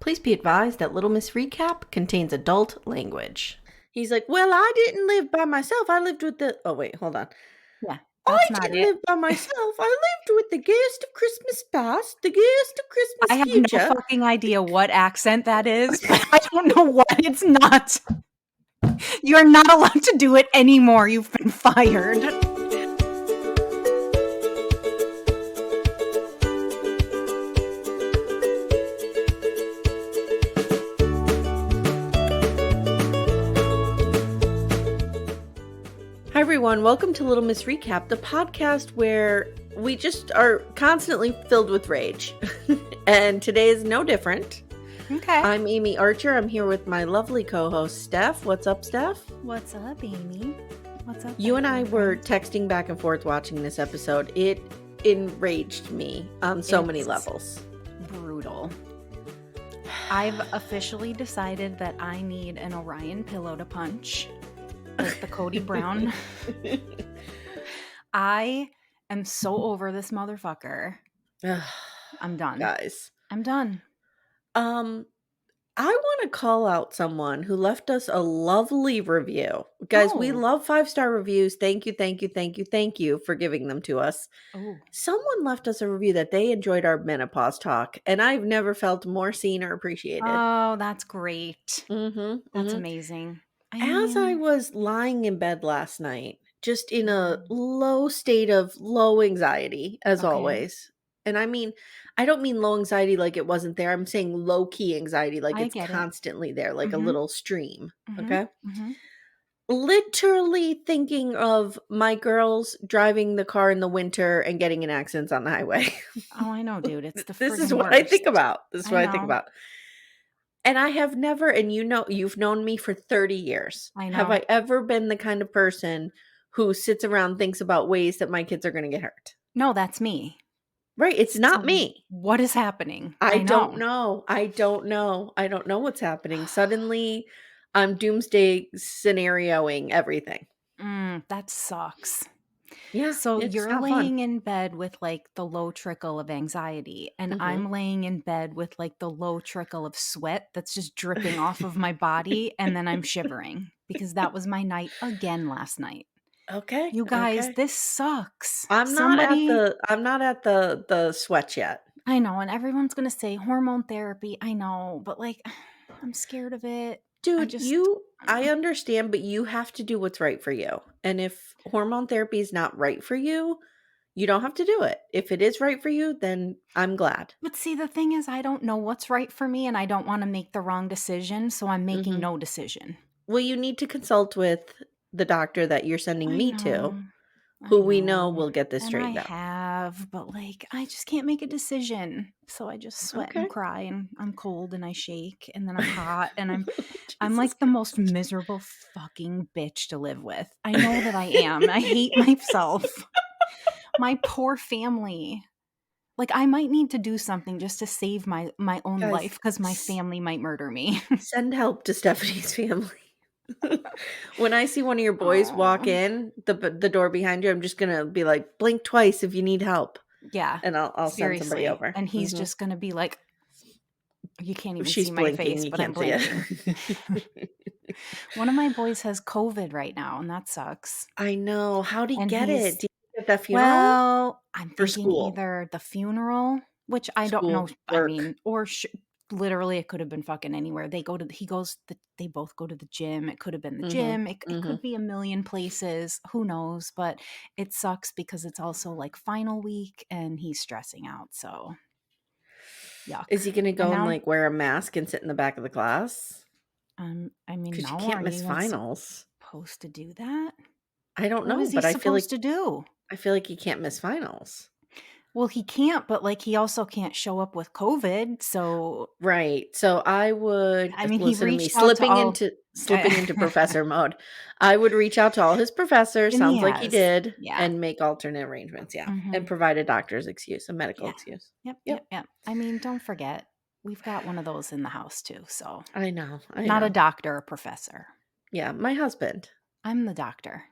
Please be advised that Little Miss Recap contains adult language. He's like, well, I didn't live by myself. I lived with the... Oh, wait, hold on. Yeah, I that's not didn't it. live by myself. I lived with the guest of Christmas past, the guest of Christmas I have no future. fucking idea what accent that is. I don't know what it's not. You're not allowed to do it anymore. You've been fired. Hi, everyone. Welcome to Little Miss Recap, the podcast where we just are constantly filled with rage. And today is no different. Okay. I'm Amy Archer. I'm here with my lovely co-host, Steph. What's up, Steph? What's up, Amy? What's up? You and I were texting back and forth watching this episode. It enraged me on so many levels. Brutal. I've officially decided that I need an Orion pillow to punch. Like the Cody Brown. I am so over this motherfucker. I'm done. Guys. I'm done. I want to call out someone who left us a lovely review. Guys, we love 5-star reviews. Thank you for giving them to us. Oh. Someone left us a review that they enjoyed our menopause talk, and I've never felt more seen or appreciated. Oh, that's great. Mm-hmm, That's amazing. As I was lying in bed last night, just in a low state of low anxiety, as always. And I mean, I don't mean low anxiety like it wasn't there. I'm saying low-key anxiety, like it's constantly there, like a little stream. Okay? Literally thinking of my girls driving the car in the winter and getting in accidents on the highway. Oh, I know, dude. It's the This is friggin' what I worst. think about. This is what I think know. about. And I have never, and you know, you've known me for 30 years. I know. Have I ever been the kind of person who sits around and thinks about ways that my kids are going to get hurt? No, that's me. Right. It's not me. What is happening? I don't know. I don't know what's happening. Suddenly, I'm doomsday scenarioing everything. That sucks. Yeah. So it's you're not laying fun. in bed with like the low trickle of anxiety, and I'm laying in bed with like the low trickle of sweat that's just dripping off of my body, and then I'm shivering because that was my night again last night. Okay. You guys, this sucks. I'm not at the sweat yet. I know, and everyone's gonna say hormone therapy. I know, but like, I'm scared of it. Dude, I understand, but you have to do what's right for you. And if hormone therapy is not right for you, you don't have to do it. If it is right for you, then I'm glad. But see, the thing is, I don't know what's right for me, and I don't want to make the wrong decision, so I'm making no decision. Well, you need to consult with the doctor that you're sending me to, who we know will get this straightened out. I have, but like, I just can't make a decision. So I just sweat and cry, and I'm cold and I shake, and then I'm hot, and I'm like the most miserable fucking bitch to live with. I know that I am. I hate myself. My poor family. Like, I might need to do something just to save my own life because my family might murder me. Send help to Stephanie's family. When I see one of your boys walk in the door behind you, I'm just gonna be like, blink twice if you need help. Yeah, and I'll send somebody over. And he's just gonna be like, you can't even see my face, but I'm blinking. One of my boys has COVID right now, and that sucks. I know. How'd he get it? Did he get the funeral? Well, I'm thinking either the funeral, which I don't know. I mean, or literally, it could have been fucking anywhere. They both go to the gym. It could have been the gym. It could be a million places. Who knows? But it sucks because it's also like final week and he's stressing out. So, yuck. Is he going to go and like wear a mask and sit in the back of the class? I mean, no. You can't miss finals. Supposed to do that? I don't know, but I feel like I feel like he can't miss finals. Well, he can't, but like he also can't show up with COVID, so right. So I would. I mean, he reached slipping into professor mode. I would reach out to all his professors. Sounds like he did, and make alternate arrangements. Yeah, and provide a doctor's excuse, a medical excuse. Yep. I mean, don't forget, we've got one of those in the house too. So I know. Not a doctor, a professor. Yeah, my husband. I'm the doctor.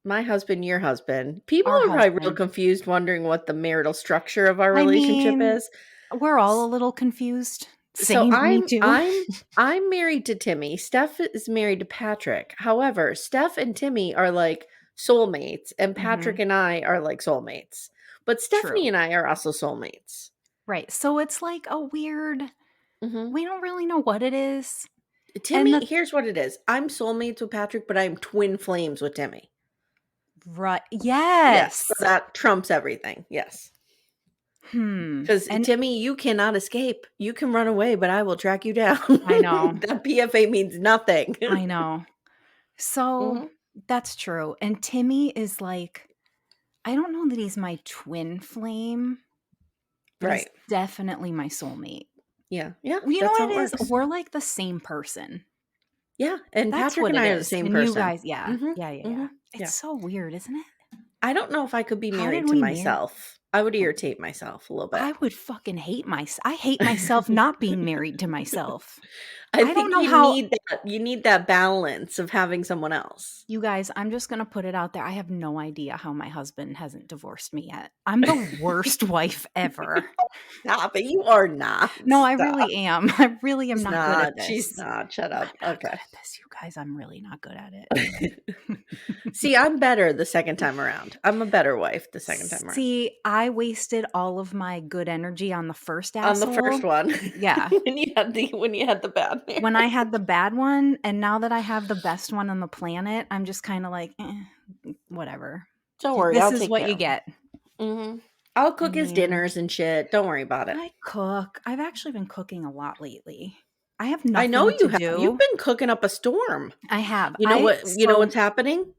My husband, your husband. People are probably real confused, wondering what the marital structure of our relationship is. We're all a little confused, Same, me too. I'm married to Timmy. Steph is married to Patrick. However, Steph and Timmy are like soulmates, and Patrick and I are like soulmates. But Stephanie and I are also soulmates. Right. So it's like a weird, we don't really know what it is. Timmy, here's what it is. I'm soulmates with Patrick, but I'm twin flames with Timmy. Right. Yes. So that trumps everything. Yes. Because Timmy, you cannot escape. You can run away, but I will track you down. I know. That PFA means nothing. I know. So that's true. And Timmy is like, I don't know that he's my twin flame, but he's definitely my soulmate. Yeah. Yeah. You know what it is? We're like the same person. Yeah. And that's Patrick and I are the same person. You guys, yeah. It's so weird, isn't it? I don't know if I could be married to myself. I would irritate myself a little bit. I would fucking hate myself. I hate myself not being married to myself. I think you need that balance of having someone else. You guys, I'm just going to put it out there. I have no idea how my husband hasn't divorced me yet. I'm the worst wife ever. Stop it. You are not. No, I really am. I really am not good at this. She's not. Shut up. Okay. Good at this, you guys. I'm really not good at it. See, I'm better the second time around. I'm a better wife the second time around. See, I wasted all of my good energy on the first asshole. On the first one. Yeah. when you had the bad marriage. When I had the bad one, and now that I have the best one on the planet, I'm just kind of like, whatever. Don't worry. This is what you get. Mm-hmm. I'll cook his dinners and shit. Don't worry about it. I cook. I've actually been cooking a lot lately. I have nothing I know you to have. do. You've been cooking up a storm. I have. You know You know what's happening?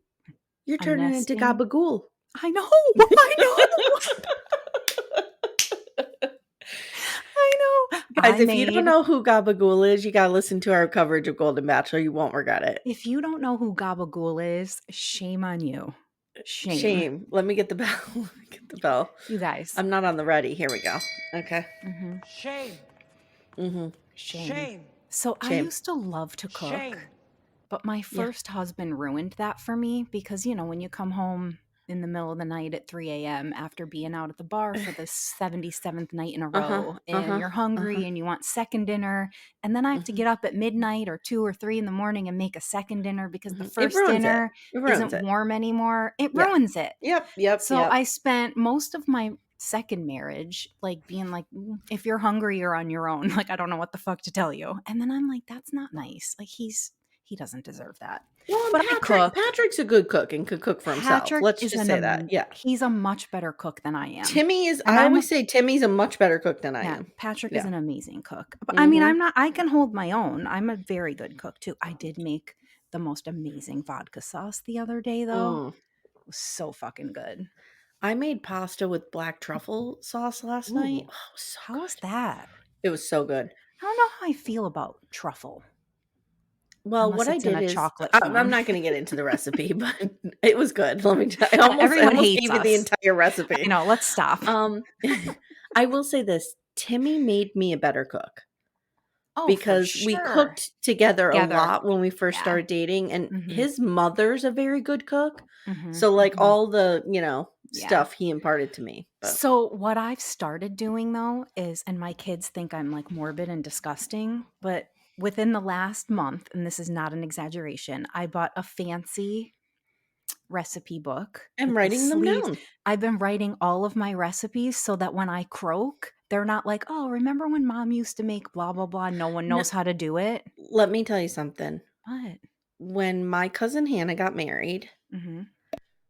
You're turning into gabagool. I know. I know. Guys, if you don't know who Gabagool is, you gotta listen to our coverage of Golden Bachelor. You won't regret it. If you don't know who Gabagool is, shame on you. Shame. Let me get the bell. You guys. I'm not on the ready. Here we go. Okay. Shame. Shame. So I used to love to cook, but my first husband ruined that for me because, when you come home in the middle of the night at 3 a.m. after being out at the bar for the 77th night in a row and you're hungry and you want second dinner, and then I have to get up at midnight or 2 or 3 in the morning and make a second dinner because the first dinner isn't warm anymore. It ruins it. Yep. So I spent most of my second marriage like being like, if you're hungry, you're on your own. Like, I don't know what the fuck to tell you. And then I'm like, that's not nice. Like, he doesn't deserve that. Well, but Patrick's a good cook and could cook for himself. Let's just say that. Yeah. He's a much better cook than I am. Timmy is, I always say Timmy's a much better cook than I am. Patrick is an amazing cook. But I mean, I can hold my own. I'm a very good cook too. I did make the most amazing vodka sauce the other day though. It was so fucking good. I made pasta with black truffle sauce last night. Oh, how was that? It was so good. I don't know how I feel about truffle. Well, what I did is, I'm not going to get into the recipe, but it was good. Let me tell you. Everyone hates gave you the entire recipe. No, let's stop. I will say this. Timmy made me a better cook. Because we cooked together a lot when we first started dating, and his mother's a very good cook. So like all the, stuff he imparted to me. But. So what I've started doing though is, and my kids think I'm like morbid and disgusting, but within the last month, and this is not an exaggeration, I bought a fancy recipe book. And writing them down. I've been writing all of my recipes so that when I croak, they're not like, oh, remember when mom used to make blah, blah, blah. No one knows how to do it. Let me tell you something. What? When my cousin Hannah got married,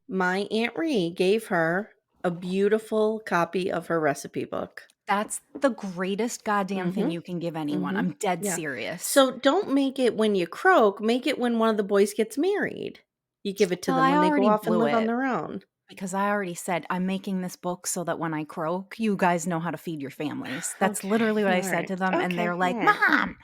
my Aunt Ree gave her a beautiful copy of her recipe book. That's the greatest goddamn thing you can give anyone. I'm dead serious. So don't make it when you croak. Make it when one of the boys gets married. You give it to them when they go off and live on their own. Because I already said, I'm making this book so that when I croak, you guys know how to feed your families. That's literally what I said to them. And they're like, Mom,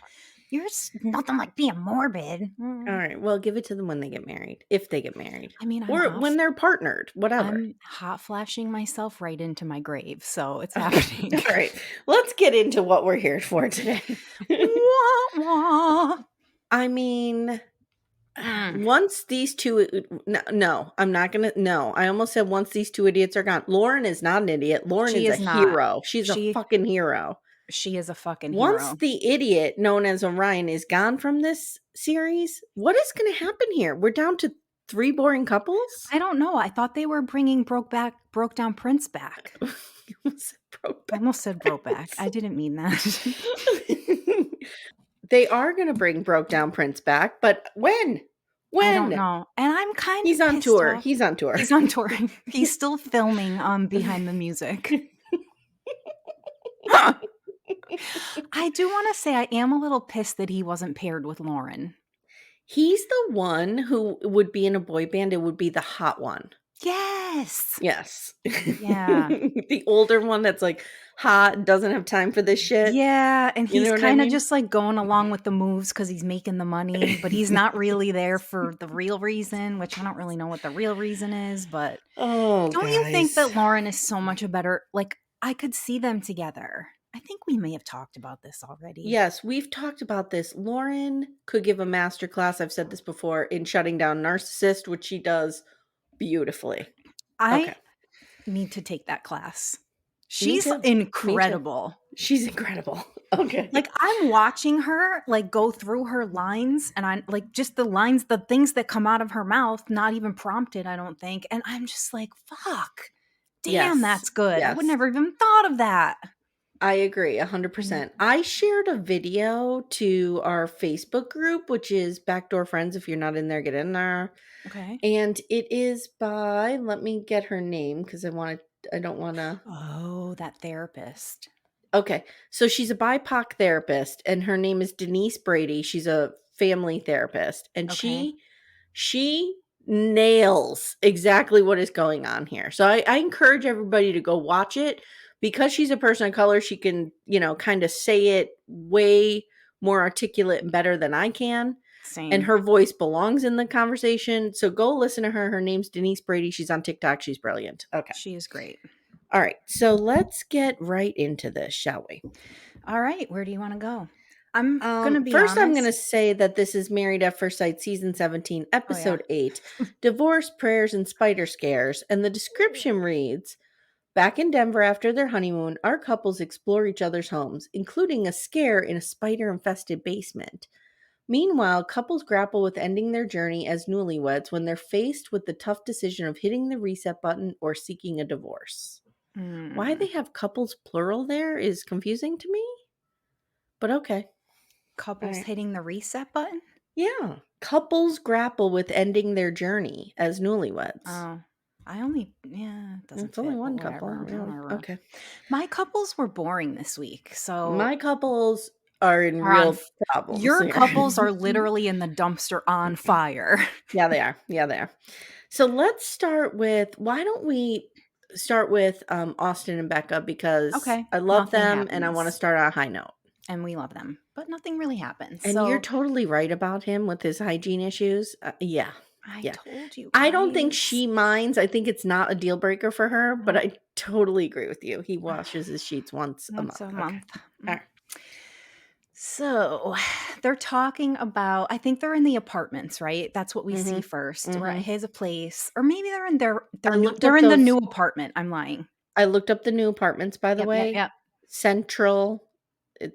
you're nothing like being morbid. All right. Well, give it to them when they get married. If they get married. I mean, or when they're partnered. Whatever. I'm hot flashing myself right into my grave. So it's happening. All right. Let's get into what we're here for today. Wah, wah. I mean... Once these two, no, I'm not gonna. No, I almost said once these two idiots are gone. Lauren is not an idiot. Lauren is a hero. She's a fucking hero. She is a fucking Once hero. the idiot known as Orion is gone from this series, what is going to happen here? We're down to 3 boring couples? I don't know. I thought they were bringing Broke Down Prince back. I almost said Brokeback. I didn't mean that. They are going to bring Broke Down Prince back, but when? I don't know. And I'm kind of He's on pissed tour. off. He's on tour. He's on tour. He's still filming Behind the Music. I do want to say I am a little pissed that he wasn't paired with Lauren. He's the one who would be in a boy band. It would be the hot one. Yes. Yes. Yeah. The older one that's like hot, doesn't have time for this shit. Yeah, and he's kind of mean? just like going along with the moves because he's making the money, but he's not really there for the real reason, which I don't really know what the real reason is, but don't you think that Lauren is so much a better, like, I could see them together. I think we may have talked about this already. Yes, we've talked about this. Lauren could give a master class, I've said this before, in shutting down narcissist, which she does beautifully. I need to take that class. Me She's too. incredible. She's incredible. Okay. Like, I'm watching her like go through her lines, and I'm like, just the lines, the things that come out of her mouth, not even prompted, I don't think. And I'm just like, fuck. Damn, that's good. I would never even thought of that. I agree 100%. I shared a video to our Facebook group, which is Backdoor Friends. If you're not in there, get in there. Okay. And it is by, let me get her name because I don't want to. Oh, that therapist. Okay. So she's a BIPOC therapist and her name is Denise Brady. She's a family therapist and she nails exactly what is going on here. So I encourage everybody to go watch it. Because she's a person of color, she can, kind of say it way more articulate and better than I can. Same. And her voice belongs in the conversation. So go listen to her. Her name's Denise Brady. She's on TikTok. She's brilliant. Okay. She is great. All right. So let's get right into this, shall we? All right. Where do you want to go? I'm going to be first, honest. I'm going to say that this is Married at First Sight, Season 17, Episode 8, Divorce, Prayers, and Spider Scares. And the description reads, back in Denver after their honeymoon, our couples explore each other's homes, including a scare in a spider-infested basement. Meanwhile, couples grapple with ending their journey as newlyweds when they're faced with the tough decision of hitting the reset button or seeking a divorce. Why they have couples plural there is confusing to me, but okay. Couples hitting the reset button? Yeah. Couples grapple with ending their journey as newlyweds. Oh. It doesn't It's only fit, one whatever, couple. whatever. Okay. My couples were boring this week. So my couples are in real problems. Your here. couples are literally in the dumpster on fire. Yeah, they are. Yeah, they are. So let's start with, why don't we start with Austin and Becca, because I love them and I want to start on a high note. And we love them, but nothing really happens. And you're totally right about him with his hygiene issues. Yeah. I told you. I don't think she minds. I think it's not a deal breaker for her, but I totally agree with you. He washes his sheets once a month. Okay. All right. So they're talking about, I think they're in the apartments, right? That's what we see first. We're at his place, or maybe they're in they're in the new apartment. I'm lying. I looked up the new apartments, by the way. Yep. Central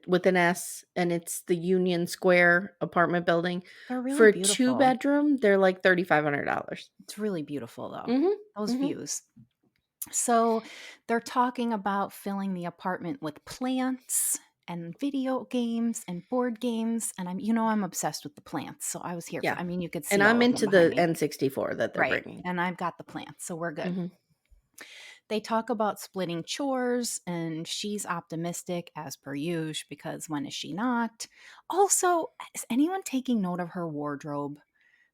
with an S, and it's the Union Square apartment building. They're really for beautiful. 2-bedroom, they're like $3,500. It's really beautiful though. Those views. So they're talking about filling the apartment with plants and video games and board games, and I'm obsessed with the plants, so I was here. Yeah. You could see. And I'm into the N64 that they're bringing, and I've got the plants, so we're good. They talk about splitting chores, and she's optimistic as per usual, because when is she not? Also, is anyone taking note of her wardrobe?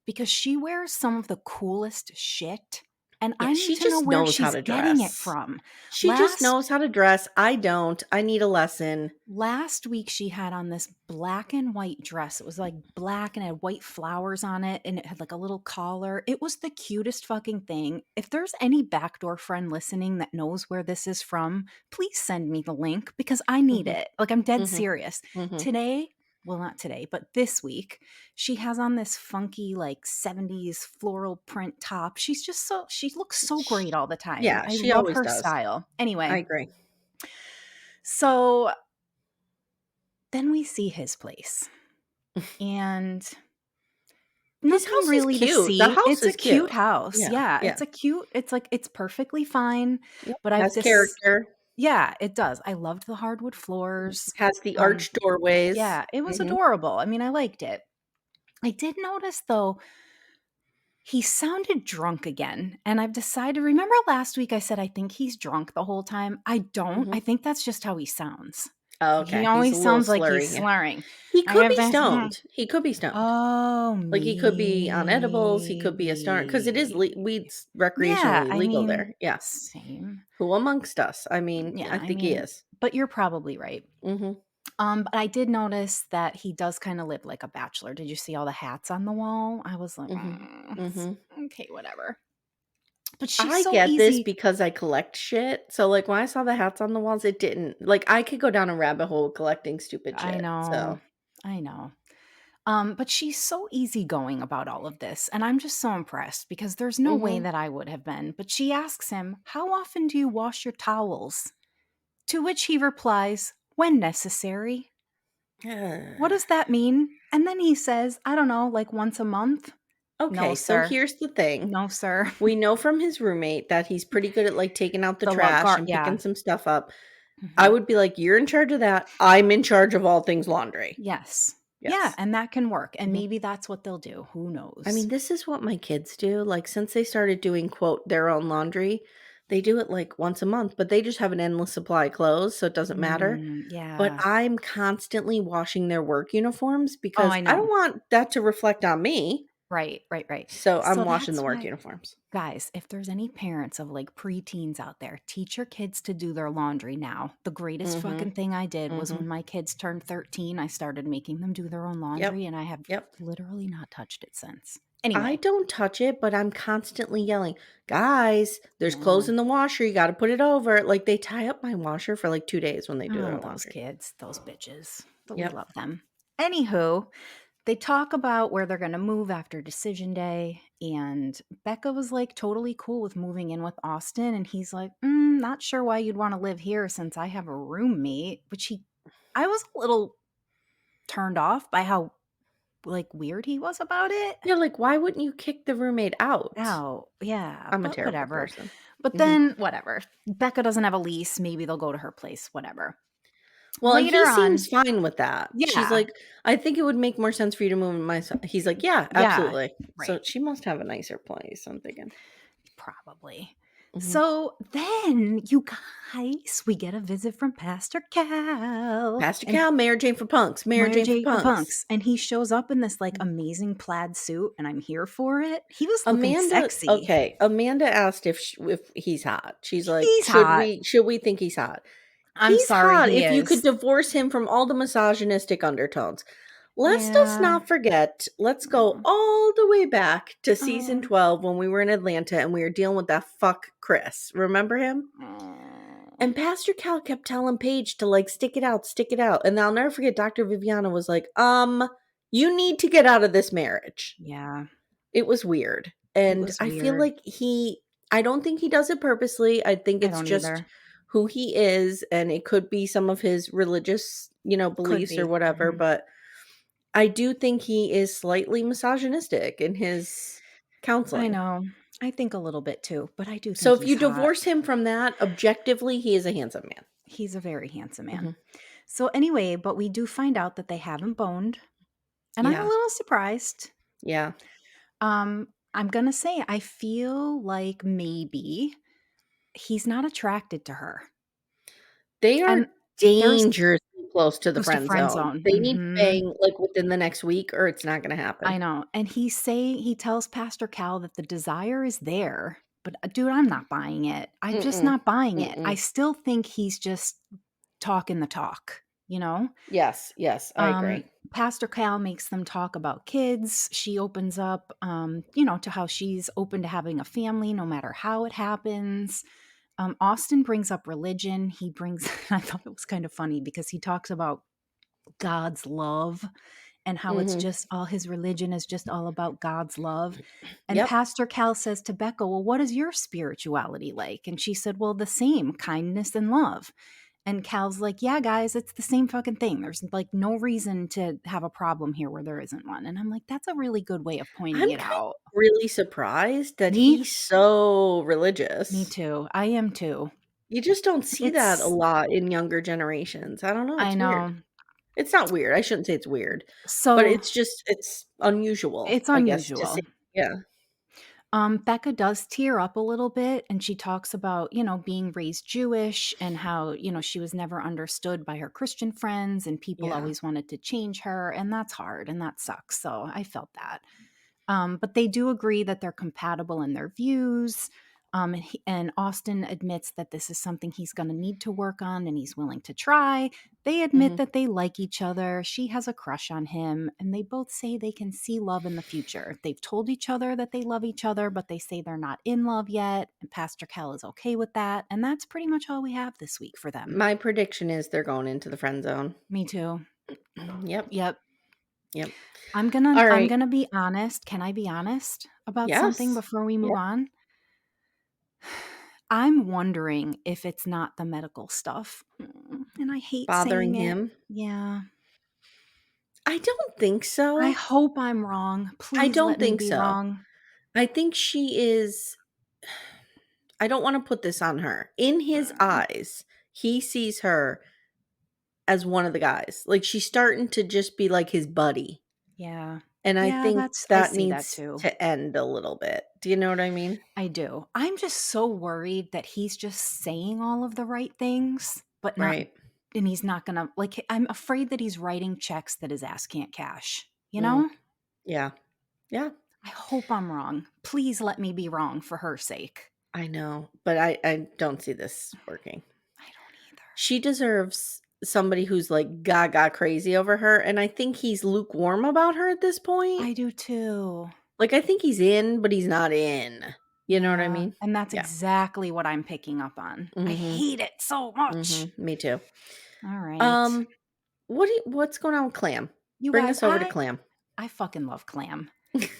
Because she wears some of the coolest shit. And I need to know where she's getting it from. She just knows how to dress. I don't. I need a lesson. Last week she had on this black and white dress. It was like black and had white flowers on it, and it had like a little collar. It was the cutest fucking thing. If there's any backdoor friend listening that knows where this is from, please send me the link, because I need it. Like, I'm dead serious. Today, well, not today, but this week, she has on this funky, like, 70s floral print top. She looks so great all the time. Yeah, I she love always her does. style. Anyway. I agree. So then we see his place. And His nothing house is really to cute. The see. house It's a is cute. cute house. Yeah, Yeah, yeah. it's perfectly fine. Yep, But has character. yeah, it does. I loved the hardwood floors. Has the Um, arched doorways. yeah, it was Mhm, adorable. I mean, I liked it. I did notice though, he sounded drunk again. And I've decided, remember last week I said I think he's drunk the whole time? I don't. mhm. I think that's just how he sounds. Oh, He okay. He's a always little sounds like he's slurry, yeah. slurring. He I could have be this. stoned. He could be stoned. Oh, Like, he could be on edibles, he could be a stoner, because it is maybe. weed's Yeah, recreationally I legal mean, there. Yeah. same. Who amongst us? I mean, Yeah, I I think he mean, is. but you're probably right. Mhm, But I did notice that he does kind of live like a bachelor. Did you see all the hats on the wall? I was like, mhm, mhm. okay, whatever. But she's I so get this easy. because I collect shit, so, like, when I saw the hats on the walls, it didn't like, I could go down a rabbit hole collecting stupid I shit, know. so I know. But she's so easygoing about all of this. And I'm just so impressed because there's no way Mhm. that I would have been. But she asks him, how often do you wash your towels? To which he replies, when necessary. What does that mean? And then he says, I don't know, like once a month? No, Okay, so sir. here's the thing. No, sir. We know from his roommate that he's pretty good at, like, taking out the The trash and yeah. picking some stuff up. I Mhm. would be like, "You're in charge of that. I'm in charge of all things laundry." Yes. Yeah, Yes. and that can work. And Mhm. maybe that's what they'll do. Who I mean, knows? this is what my kids do. Like, since they started doing, quote, "their own laundry," they do it, like, once a month, but they just have an endless supply of clothes, so it doesn't matter. But Yeah. I'm constantly washing their work uniforms Oh, because I I know. don't want that to reflect on me, Right, right, right. so I'm So washing the that's work why, uniforms. guys, if there's any parents of like preteens out there, teach your kids to do their laundry now. The greatest Mhm. fucking thing I did was Mhm. when my kids turned 13, I started making them do their own Yep. laundry, and I have Yep. literally not touched it since. I Anyway, don't touch it, but I'm constantly yelling, "Guys, there's clothes yeah. in the washer, you gotta put it over." Like, they tie up my washer for, like, 2 days when they do Oh, their those laundry. kids, those bitches. But we Yep. love them. Anywho, they talk about where they're going to move after decision day. And Becca was like totally cool with moving in with Austin. And he's like, not sure why you'd want to live here since I have a roommate. I was a little turned off by how like weird he was about it. Yeah, like, why wouldn't you kick the roommate out? Oh, yeah, I'm a but terrible whatever. person. But Mhm. then, whatever. Becca doesn't have a lease. Maybe they'll go to her place, whatever. Well, and he Later seems on, fine with that. She's yeah, like, "I think it would make more sense for you to move in my s" He's like, "Yeah, yeah, absolutely." So right. she must have a nicer place, I'm thinking. Probably. Mhm. So then, you guys, we get a visit from Pastor Cal Pastor and Cal, Mayor Jane for punks, Mayor Mary Jane for J for punks. Punks. And he shows up in this like amazing plaid suit, and I'm here for it. He was looking sexy. Amanda asked if he's hot. She's like, He's hot. should we think he's hot?" I'm He's sorry, hot he if you could is. divorce him from all the misogynistic undertones. Let's just Yeah. not forget, let's go Mm. all the way back to season Oh. 12 when we were in Atlanta and we were dealing with that fuck Chris. Remember him? Oh. And Pastor Cal kept telling Paige to like stick it out, stick it out. And I'll never forget Dr. Viviana was like, you need to get out of this marriage. Yeah. It was weird. It And was I feel weird. like I don't think he does it purposely. I think I it's don't just either. who he is. And it could be some of his religious, Could beliefs or be. whatever. Mhm. But I do think he is slightly misogynistic in his I counseling. know. I think a little bit too, but I do So think if you he's hot. divorce him from that, objectively, he is a handsome man. He's a very handsome man. Mhm. So anyway, but we do find out that they haven't boned, and I'm a Yeah. little surprised. Yeah. I'm going to say I feel like maybe he's not attracted to her. They are And there's dangerously close to the close to friend friend zone. zone. They need to Mhm. bang, like, within the next week or it's not gonna I happen. know. And he tells Pastor Cal that the desire is there, but dude, I'm not buying it. I'm just Mm-mm. not buying it. I Mm-mm. still think he's just talking the talk, you know? Yes, yes, I agree. Pastor Cal makes them talk about kids. She opens up, to how she's open to having a family no matter how it happens. Austin brings up religion. I thought it was kind of funny because he talks about God's love and how it's Mhm. just all his religion is just all about God's love. And Yep. Pastor Cal says to Becca, well, what is your spirituality like? And she said, well, the same, kindness and love. And Cal's like, yeah, guys, it's the same fucking thing. There's like no reason to have a problem here where there isn't one. And I'm like, that's a really good way of pointing I'm it kind out. of really surprised that Me? he's so religious. Me too. I am too. You just don't see that a It's, lot in younger generations. I don't know. I It's weird. know. It's not weird. I shouldn't say it's weird, but So it's unusual, it's I guess, to say. unusual. Yeah. Becca does tear up a little bit, and she talks about, being raised Jewish and how, she was never understood by her Christian friends and people Yeah. always wanted to change her. And that's hard and that sucks. So I felt that. But they do agree that they're compatible in their views. And Austin admits that this is something he's going to need to work on and he's willing to try. They admit that they like each other. She has a crush on him, and they both say they can see love in the future. They've told each other that they love each other, but they say they're not in love yet. And Pastor Cal is okay with that. And that's pretty much all we have this week for them. My prediction is they're going into the friend zone. Me too. Yep. I'm gonna be honest. Can I be honest about something Yes. before we move on? I'm wondering if it's not the medical stuff. And I hate Bothering saying him. it. Yeah. I don't think so. I hope I'm wrong. Please I don't let me think be so. wrong. I think she is. I don't want to put this on her. In his eyes, he sees her as one of the guys. Like, she's starting to just be like his buddy. Yeah. And I think I that see that needs too. to end a little bit. Do you know what I mean? I do. I'm just so worried that he's just saying all of the right things, but not. Right. And he's not gonna, like, I'm afraid that he's writing checks that his ass can't cash. You know? Yeah. Yeah. I hope I'm wrong. Please let me be wrong for her sake. I know, but I don't see this working. I don't either. She deserves somebody who's like gaga crazy over her, and I think he's lukewarm about her at this point. I do too. Like, I think he's in, but he's not in. You know what I mean? And that's exactly what I'm picking up on. I hate it so much. Me too. All right. What's going on with Clam? You Bring guys, us over to Clam. I fucking love Clam.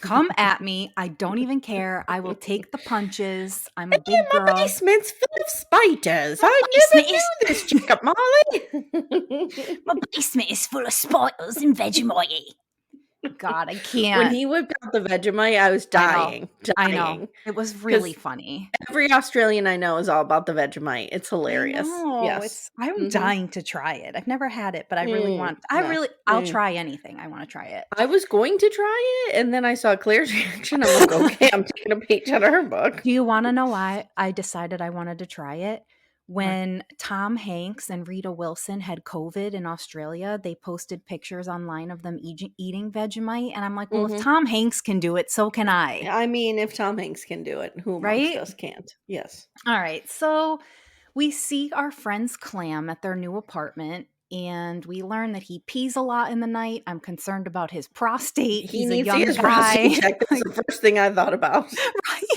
Come at me. I don't even care. I will take the punches. I'm a big girl. My basement's full of spiders. I never knew this, Jacob Molly. My basement is full of spiders and Vegemite. God, I can't. When he whipped out the Vegemite, I was dying. I know. It was really funny. Every Australian I know is all about the Vegemite. It's hilarious. Yes. I'm dying to try it. I've never had it, but I really want. I'll try anything. I want to try it. I was going to try it, and then I saw Claire's reaction. I'm like, okay, I'm taking a page out of her book. Do you want to know why I decided I wanted to try it? When Tom Hanks and Rita Wilson had COVID in Australia, they posted pictures online of them eating Vegemite. And I'm like, well, if Tom Hanks can do it, so can I. I mean, if Tom Hanks can do it, who amongst us can't? Yes. All right. So we see our friends Clam at their new apartment, and we learn that he pees a lot in the night. I'm concerned about his prostate. He's a young guy. That's the first thing I thought about. Right.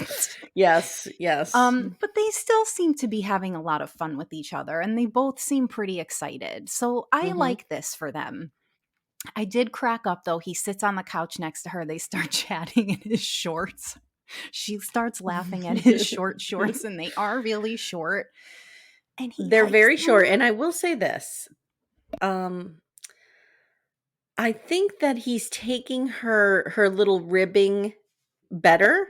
Yes. But they still seem to be having a lot of fun with each other, and they both seem pretty excited. So I like this for them. I did crack up, though. He sits on the couch next to her. They start chatting in his shorts. She starts laughing at his short shorts, and they are really short. And they're very short. And I will say this. I think that he's taking her little ribbing better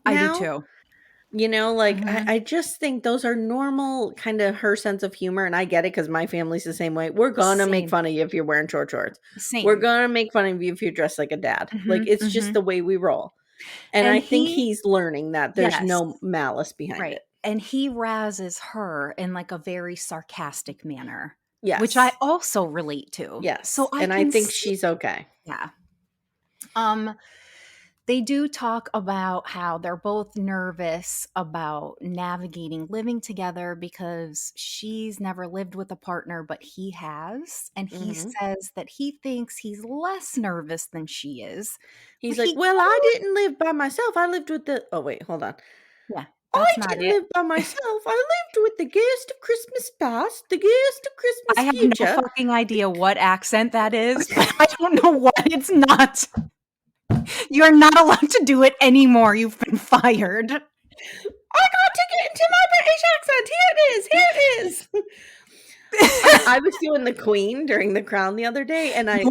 now. I do too. You know, like, I just think those are normal, kind of her sense of humor. And I get it because my family's the same way. We're going to make fun of you if you're wearing short shorts. We're going to make fun of you if you're dressed like a dad. Like, it's just the way we roll. And I think he's learning that there's no malice behind it. And he razzes her in like a very sarcastic manner. Yes. Which I also relate to. Yes. So I think she's okay. Yeah. They do talk about how they're both nervous about navigating living together because she's never lived with a partner, but he has. And he says that he thinks he's less nervous than she is. He's like, well, I didn't live by myself. I lived with the... Oh, wait, hold on. Yeah. I didn't live by myself. I lived with the ghost of Christmas past, the ghost of Christmas future. I have no fucking idea what accent that is. I don't know what. It's not. You're not allowed to do it anymore. You've been fired. I got to get into my British accent. Here it is. I was doing the queen during the crown the other day, and I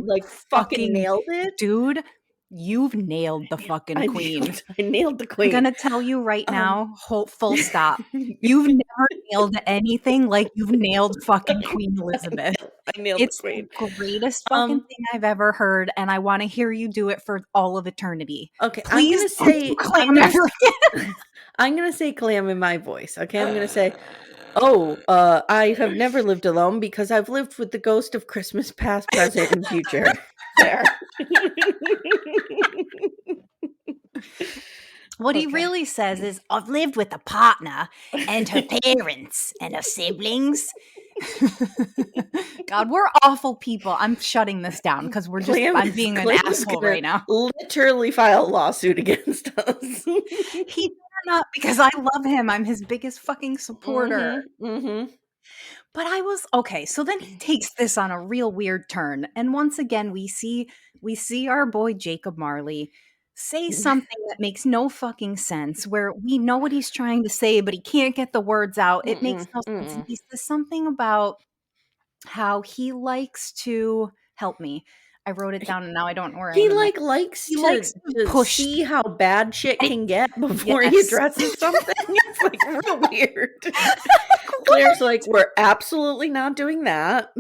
fucking nailed it. Dude, you've nailed the fucking queen. I nailed the queen. I'm going to tell you right now, full stop. You've never nailed anything like you've nailed fucking Queen Elizabeth. I nailed It's the queen. the greatest fucking thing I've ever heard, and I want to hear you do it for all of eternity. Okay, please I'm gonna say clam in my voice. Okay, I'm gonna say, I have never lived alone because I've lived with the ghost of Christmas past, present, and future. There. What he really says is, I've lived with a partner and her parents and her siblings. God, we're awful people. I'm shutting this down because I'm being an asshole right now. Literally file a lawsuit against us. He better not, because I love him. I'm his biggest fucking supporter. But I was okay. So then he takes this on a real weird turn. And once again, we see our boy Jacob Marley say something that makes no fucking sense, where we know what he's trying to say, but he can't get the words out. It makes no sense. And he says something about how he likes to help me. I wrote it down and now I don't know where he likes to push, see how bad shit can get before he addresses something. It's like real weird. Claire's like, we're absolutely not doing that.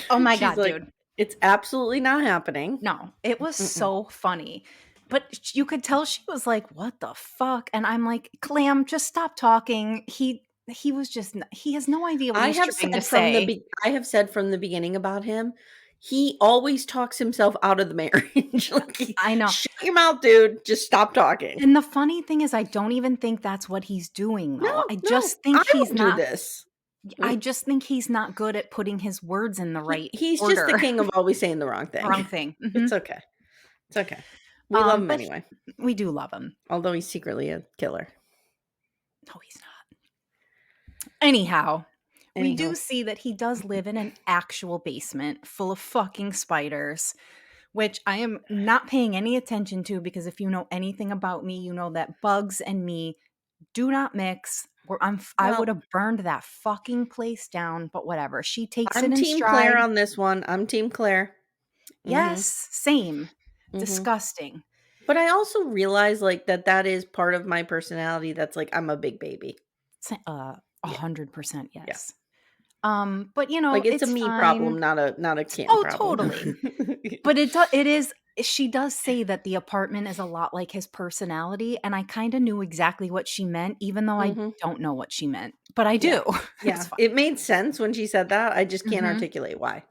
Oh my God, dude. It's absolutely not happening. No, it was so funny. But you could tell she was like, what the fuck? And I'm like, Clam, just stop talking. He was just, he has no idea what he's trying to say. I have said from the beginning about him, he always talks himself out of the marriage. I know. Shut your mouth, dude. Just stop talking. And the funny thing is, I don't even think that's what he's doing, though. I just think he's not. Do this. I just think he's not good at putting his words in the right He's order. just the king of always saying the wrong thing. Mm-hmm. It's okay. It's okay. We love him anyway. We do love him. Although he's secretly a killer. No, he's not. Anyhow, we do see that he does live in an actual basement full of fucking spiders, which I am not paying any attention to, because if you know anything about me, you know that bugs and me do not mix. I would have burned that fucking place down, but whatever. She takes it in stride. I'm Team Claire on this one. I'm Team Claire. Yes, same. Disgusting. But I also realize that is part of my personality. That's like, I'm a big baby. 100% yes. Yeah. But you know, it's a me problem, not a Cam problem. Totally. But it is. She does say that the apartment is a lot like his personality, and I kind of knew exactly what she meant, even though I don't know what she meant. But I do. Yeah, it made sense when she said that. I just can't articulate why.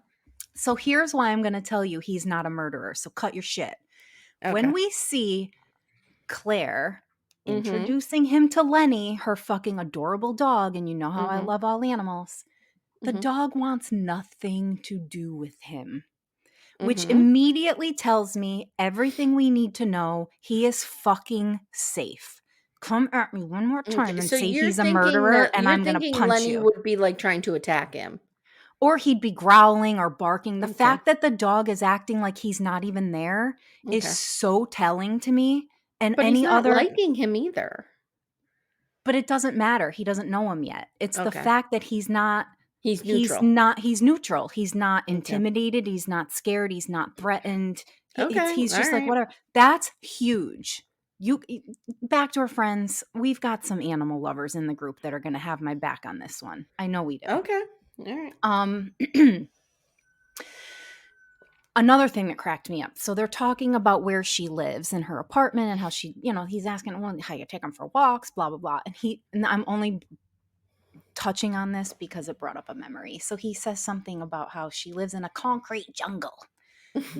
So here's why I'm going to tell you he's not a murderer. So cut your shit. Okay. When we see Claire introducing him to Lenny, her fucking adorable dog, and you know how I love all animals, the dog wants nothing to do with him. Which immediately tells me everything we need to know. He is fucking safe. Come at me one more time and say he's a murderer, and I'm going to punch Lenny you. Would be like trying to attack him. Or he'd be growling or barking. The fact that the dog is acting like he's not even there is so telling to me. And but he's not liking him either. But it doesn't matter. He doesn't know him yet. It's the fact that he's not. He's neutral. He's neutral. He's not intimidated. He's not scared. He's not threatened. He's just like, whatever. That's huge. Back to our friends. We've got some animal lovers in the group that are going to have my back on this one. I know we do. Okay. All right. Another thing that cracked me up. So they're talking about where she lives in her apartment and how she, he's asking, well, how you take him for walks, blah, blah, blah. And I'm only touching on this because it brought up a memory. So he says something about how she lives in a concrete jungle.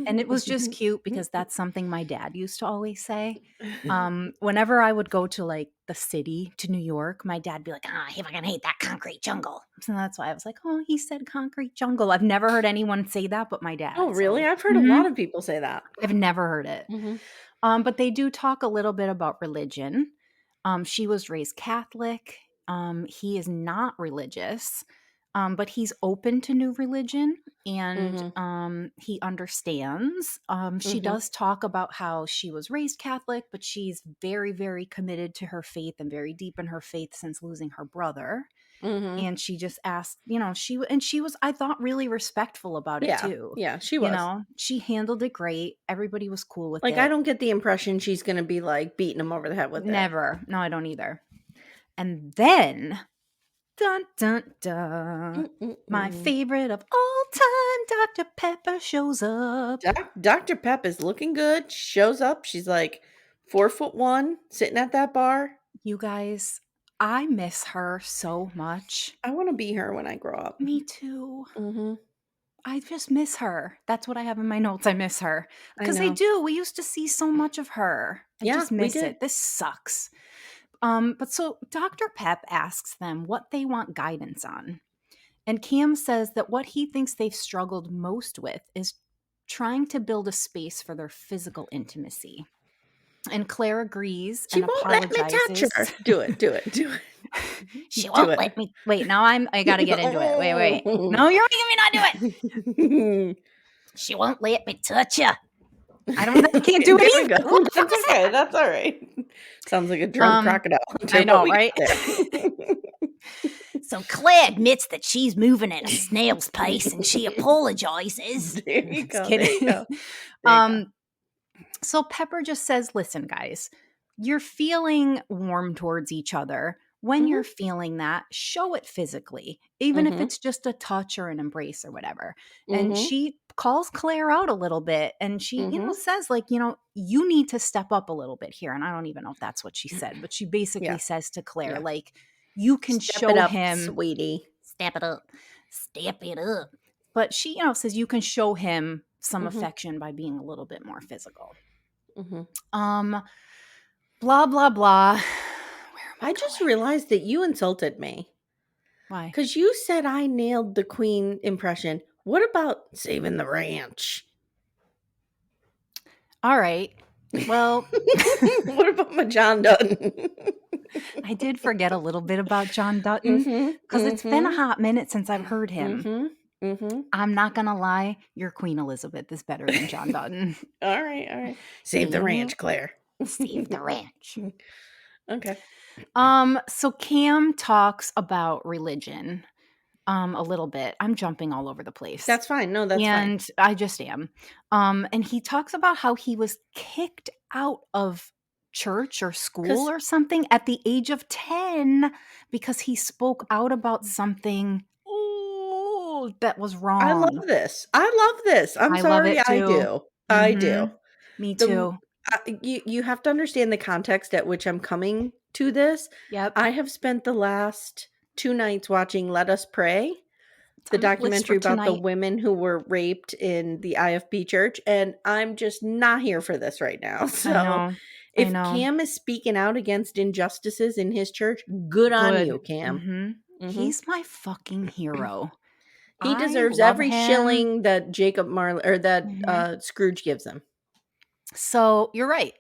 And it was just cute because that's something my dad used to always say. Whenever I would go to like the city, to New York, my dad'd be like, I fucking hate that concrete jungle. So that's why I was like, oh, he said concrete jungle. I've never heard anyone say that but my dad. Oh, really? I've heard a lot of people say that. I've never heard it. But they do talk a little bit about religion. She was raised Catholic. He is not religious. But he's open to new religion and he understands. She does talk about how she was raised Catholic, but she's very, very committed to her faith and very deep in her faith since losing her brother. And she just asked, she was, I thought, really respectful about it too. Yeah, she was. She handled it great. Everybody was cool with it. I don't get the impression she's going to be beating him over the head with it. Never. No, I don't either. And then, dun, dun, dun, my favorite of all time, Dr. Pepper shows up. Dr. Pep is looking good. Shows up. She's 4'1", sitting at that bar. You guys, I miss her so much. I want to be her when I grow up. Me too. I just miss her. That's what I have in my notes. I miss her. Because I do. We used to see so much of her. I just miss it. This sucks. But so Dr. Pep asks them what they want guidance on. And Cam says that what he thinks they've struggled most with is trying to build a space for their physical intimacy. And Claire agrees and apologizes. Let me touch her. Do it. She won't let me. Wait, now I got to get into it. Wait. No, you're making me not do it. She won't let me touch you. I can't do it either. That's okay. That's all right. Sounds like a drunk crocodile. I know, right? So Claire admits that she's moving at a snail's pace and she apologizes. There you go. Just kidding. There you go. So Pepper just says, listen, guys, you're feeling warm towards each other. When you're feeling that, show it physically, even if it's just a touch or an embrace or whatever. And she calls Claire out a little bit and she, says you need to step up a little bit here. And I don't even know if that's what she said, but she basically says to Claire, you can show him, sweetie, step it up. But she, says you can show him some affection by being a little bit more physical. Blah, blah, blah. I just realized that you insulted me. Why? Because you said I nailed the Queen impression. What about saving the ranch? All right. Well. What about my John Dutton? I did forget a little bit about John Dutton because it's been a hot minute since I've heard him. I'm not going to lie. Your Queen Elizabeth is better than John Dutton. All right. Save the ranch, Claire. Save the ranch. Okay. So Cam talks about religion a little bit. I'm jumping all over the place. That's fine. No, that's fine. And I just am. And he talks about how he was kicked out of church or school or something at the age of 10 because he spoke out about something that was wrong. I love this. I'm sorry. I do. I do. Me too. You have to understand the context at which I'm coming to this. Yep. I have spent the last 2 nights watching Let Us Pray, the documentary about the women who were raped in the IFB church, and I'm just not here for this right now. So if Cam is speaking out against injustices in his church, good on you, Cam. He's my fucking hero. He deserves every shilling that Scrooge gives him. So you're right.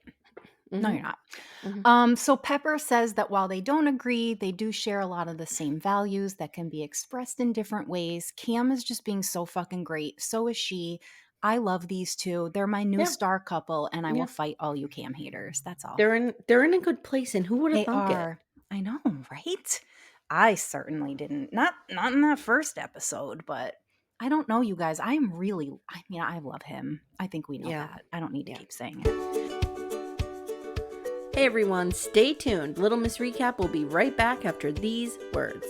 No, you're not. So Pepper says that while they don't agree, they do share a lot of the same values that can be expressed in different ways. Cam is just being so fucking great. So is she. I love these two. They're my new star couple, and I will fight all you Cam haters. That's all. They're in a good place, and who would have thunk it? I know, right? I certainly didn't. Not in that first episode, but I don't know, you guys. I love him. I think we know that. I don't need to keep saying it. Hey everyone, stay tuned. Little Miss Recap will be right back after these words.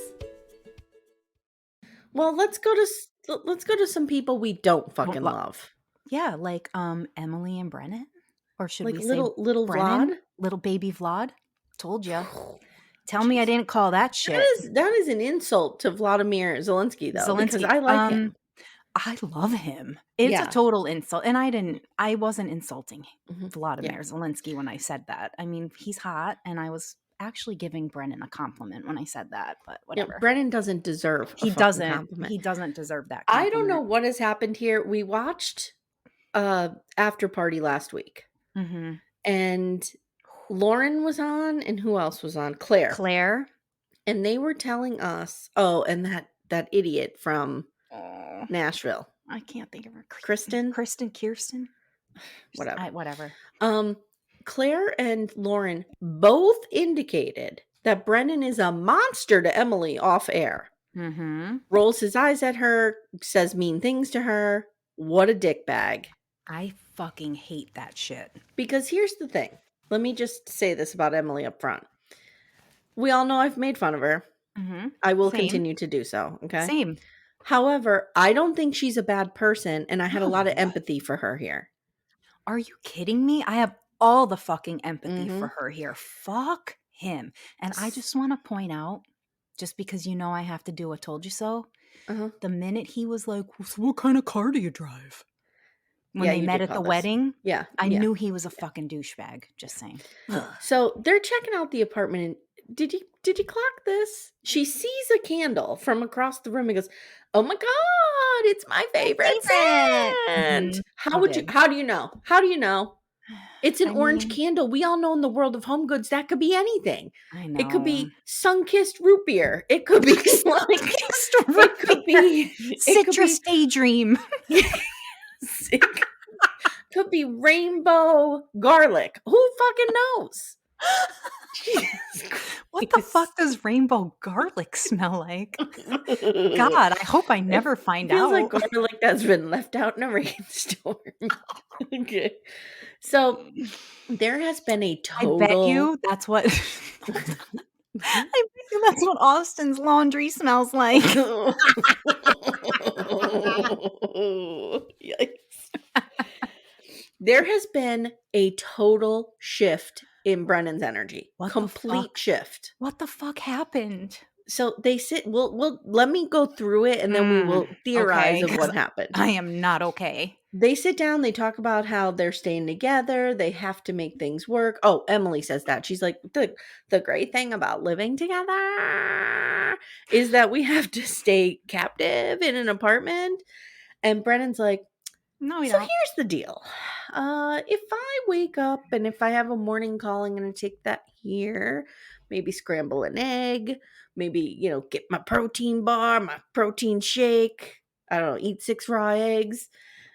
Well, let's go to some people we don't fucking love. Yeah, like Emily and Brennan, or should we say little Brennan? Vlad, little baby Vlad? Told you. Tell me I didn't call that shit. That is an insult to Vladimir Zelensky, though. Because I like him. I love him. It's a total insult. And I wasn't insulting Vladimir Zelensky when I said that. I mean, he's hot, and I was actually giving Brennan a compliment when I said that, but whatever. Yeah, Brennan doesn't deserve a compliment. He doesn't deserve that compliment. I don't know what has happened here. We watched After Party last week. And Lauren was on, and who else was on? Claire. And they were telling us, and that idiot from Nashville. I can't think of her. Kirsten? Whatever. Claire and Lauren both indicated that Brennan is a monster to Emily off air. Rolls his eyes at her, says mean things to her. What a dickbag. I fucking hate that shit. Because here's the thing. Let me just say this about Emily up front. We all know I've made fun of her. I will continue to do so. Okay. Same. However, I don't think she's a bad person, and I had a lot of empathy for her here. Are you kidding me? I have all the fucking empathy for her here. Fuck him. And I just want to point out, just because you know I have to do a told you so, the minute he was like, so what kind of car do you drive? When they met at the wedding, I knew he was a fucking douchebag. Just saying. So they're checking out the apartment, and did you clock this? She sees a candle from across the room and goes, "Oh my god, it's my favorite scent." How do you know? How do you know? It's an orange candle. We all know in the world of home goods that could be anything. I know. It could be sun-kissed root beer. It could be it could be citrus daydream. It could be rainbow garlic. Who fucking knows? What the fuck does rainbow garlic smell like? God, I hope I never find out. Feels like garlic that's been left out in a rainstorm. Okay. So there has been a total. I bet you that's what I bet you that's what Austin's laundry smells like. Yikes. There has been a total shift in Brennan's energy. Complete shift. What the fuck happened? So they sit. We'll let me go through it, and then we will theorize of what happened. I am not okay. They sit down. They talk about how they're staying together. They have to make things work. Oh, Emily says that. She's like, the great thing about living together is that we have to stay captive in an apartment. And Brennan's like, no, you so don't. Here's the deal. If I wake up and if I have a morning call, I'm going to take that here. Maybe scramble an egg. Maybe, get my protein bar, my protein shake. I don't know, eat 6 raw eggs.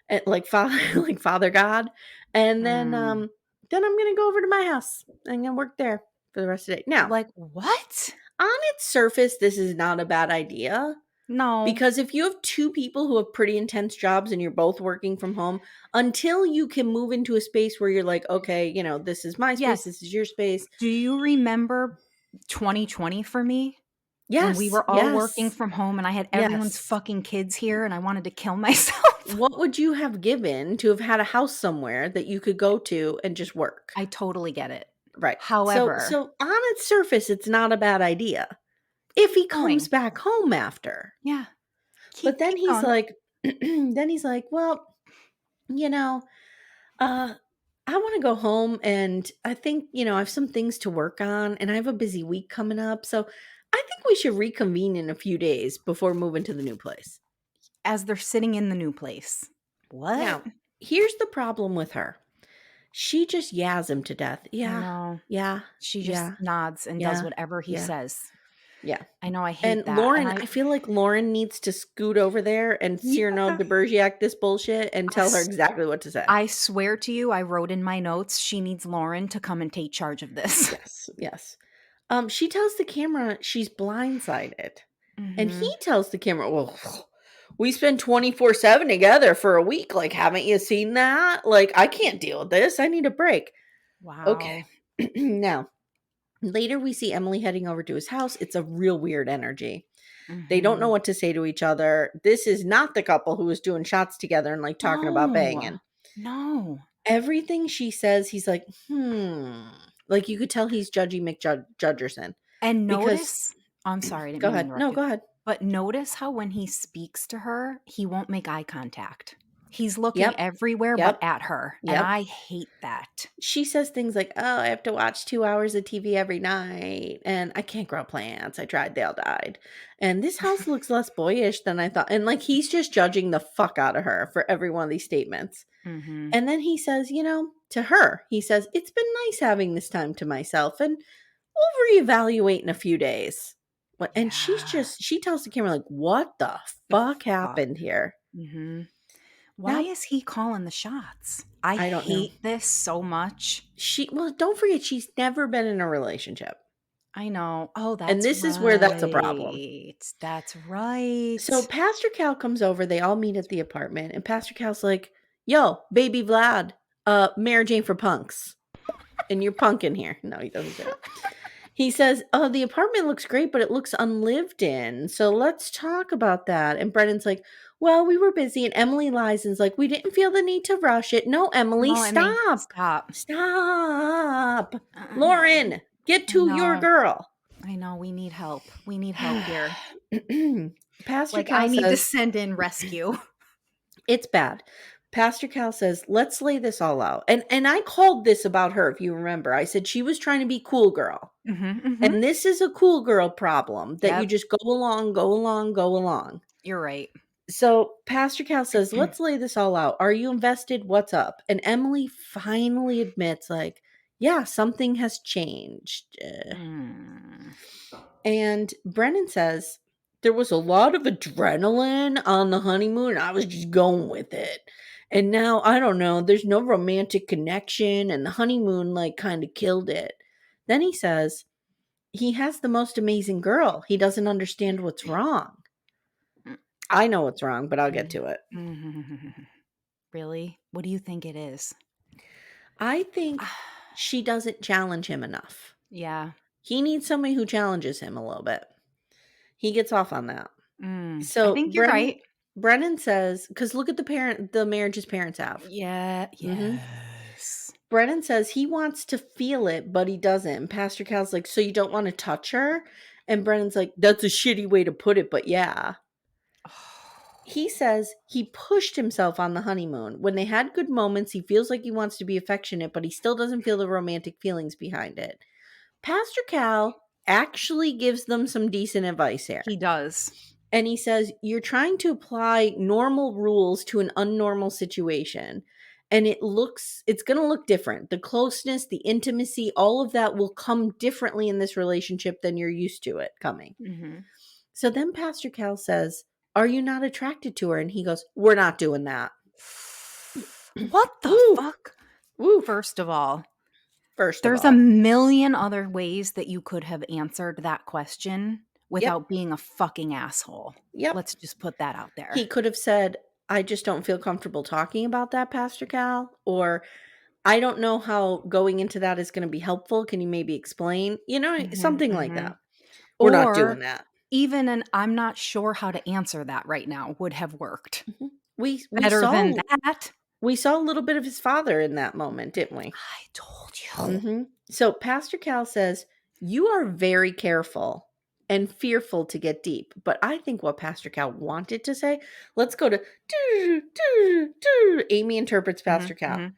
And like Father God. And then I'm going to go over to my house. I'm going to work there for the rest of the day. Now, like, what? On its surface, this is not a bad idea. No. Because if you have 2 people who have pretty intense jobs and you're both working from home, until you can move into a space where you're like, okay, this is my space, this is your space. Do you remember 2020 for me? Yes. When we were all working from home and I had everyone's fucking kids here and I wanted to kill myself. What would you have given to have had a house somewhere that you could go to and just work? I totally get it. Right. However. So on its surface, it's not a bad idea. If he comes back home after. Yeah. But then he's like, well, I want to go home and I think, I have some things to work on and I have a busy week coming up. So I think we should reconvene in a few days before moving to the new place. As they're sitting in the new place. What? Now, here's the problem with her. She just yas him to death. Yeah. No. Yeah. She just nods and does whatever he says. Yeah. I know, I hate that. Lauren, I feel like Lauren needs to scoot over there and Cyrano de Bergerac this bullshit and tell her exactly what to say. I swear to you, I wrote in my notes, she needs Lauren to come and take charge of this. Yes. She tells the camera she's blindsided. And he tells the camera, well, we spend 24/7 together for a week. Like, haven't you seen that? Like, I can't deal with this. I need a break. Wow. Okay. Now, later we see Emily heading over to his house. It's a real weird energy. They don't know what to say to each other. This is not the couple who was doing shots together and like talking about banging. No. Everything she says, he's like, Like you could tell he's judgy McJudgerson. And notice, I'm sorry. Go ahead. No, go ahead. But notice how when he speaks to her, he won't make eye contact. He's looking everywhere but at her. And I hate that. She says things like, oh, I have to watch 2 hours of TV every night. And I can't grow plants. I tried. They all died. And this house looks less boyish than I thought. And like he's just judging the fuck out of her for every one of these statements. And then he says, to her, he says, it's been nice having this time to myself. And we'll reevaluate in a few days. And she tells the camera, like, what the fuck happened here? Why is he calling the shots? I don't hate this so much. Don't forget, she's never been in a relationship. I know. Oh, And that's this is where that's a problem. right. That's right. So Pastor Cal comes over, they all meet at the apartment, and Pastor Cal's like, yo, baby Vlad, Mary Jane for punks. And you're punk in here. No, he doesn't say that. He says, oh, the apartment looks great, but it looks unlived in. So let's talk about that. And Brendan's like, well, we were busy. And Emily lies and's like, we didn't feel the need to rush it. No, Emily, No, Emmy, stop. stop. Stop. Lauren, get to your girl. I know. We need help. We need help here. Pastor Like, Cal I need to says, send in rescue. it's bad. Pastor Cal says, let's lay this all out. And I called this about her, if you remember. I said she was trying to be cool girl. And this is a cool girl problem that you just go along. You're right. So Pastor Cal says, let's lay this all out. Are you invested? What's up? And Emily finally admits, like, yeah, something has changed. And Brennan says, there was a lot of adrenaline on the honeymoon. I was just going with it. And now, I don't know, there's no romantic connection, and the honeymoon, like, kind of killed it. Then he says, he has the most amazing girl. He doesn't understand what's wrong. I know what's wrong, but I'll get to it. Really? What do you think it is? I think she doesn't challenge him enough. Yeah. He needs somebody who challenges him a little bit. He gets off on that. So I think you're right. Brennan says, because look at the marriage his parents have. Yeah. Yes. Brennan says he wants to feel it, but he doesn't. And Pastor Cal's like, so you don't want to touch her? And Brennan's like, that's a shitty way to put it, but yeah. He says he pushed himself on the honeymoon. When they had good moments, he feels like he wants to be affectionate, but he still doesn't feel the romantic feelings behind it. Pastor Cal actually gives them some decent advice here. He does. And he says, you're trying to apply normal rules to an unnormal situation. And it's going to look different. The closeness, the intimacy, all of that will come differently in this relationship than you're used to it coming. So then Pastor Cal says, are you not attracted to her? And he goes, we're not doing that. What the fuck? First of all, there's a million other ways that you could have answered that question without being a fucking asshole. Let's just put that out there. He could have said, I just don't feel comfortable talking about that, Pastor Cal. Or I don't know how going into that is going to be helpful. Can you maybe explain? You know, something like that. We're not doing that. Even an I'm not sure how to answer that right now would have worked. We Better saw, than that. We saw a little bit of his father in that moment, didn't we? I told you. So Pastor Cal says, you are very careful and fearful to get deep. But I think what Pastor Cal wanted to say, let's go to Amy interprets Pastor Cal.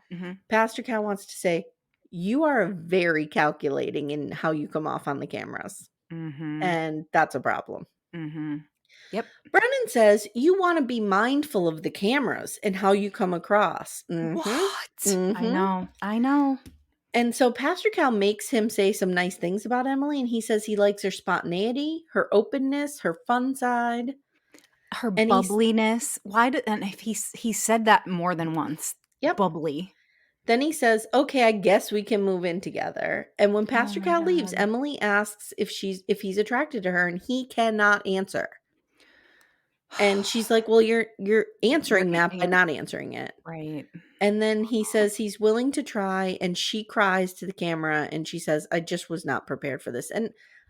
Pastor Cal wants to say, you are very calculating in how you come off on the cameras. And that's a problem. Yep. Brennan says, you want to be mindful of the cameras and how you come across. What? I know. And so Pastor Cal makes him say some nice things about Emily, and he says he likes her spontaneity, her openness, her fun side, her bubbliness. And if he said that more than once. Yep. Bubbly. Then he says, okay, I guess we can move in together. And when Pastor Cal leaves, Emily asks if he's attracted to her, and he cannot answer. And she's like, well, you're answering that by not answering it. Right. And then he says he's willing to try, and she cries to the camera, and she says, I just was not prepared for this. And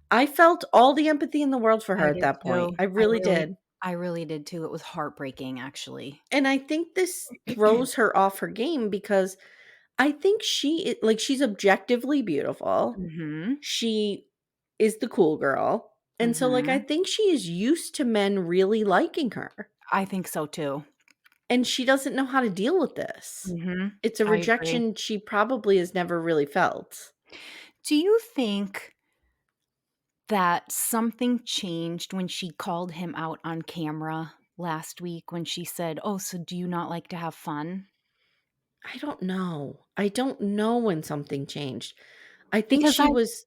I felt all the empathy in the world for her at that point. I really did. I really did too. It was heartbreaking, actually. And I think this throws her off her game because I think she's objectively beautiful. She is the cool girl. And so, I think she is used to men really liking her. I think so, too. And she doesn't know how to deal with this. It's a rejection she probably has never really felt. Do you think that something changed when she called him out on camera last week when she said, oh, so do you not like to have fun? I don't know. I don't know when something changed. I think she was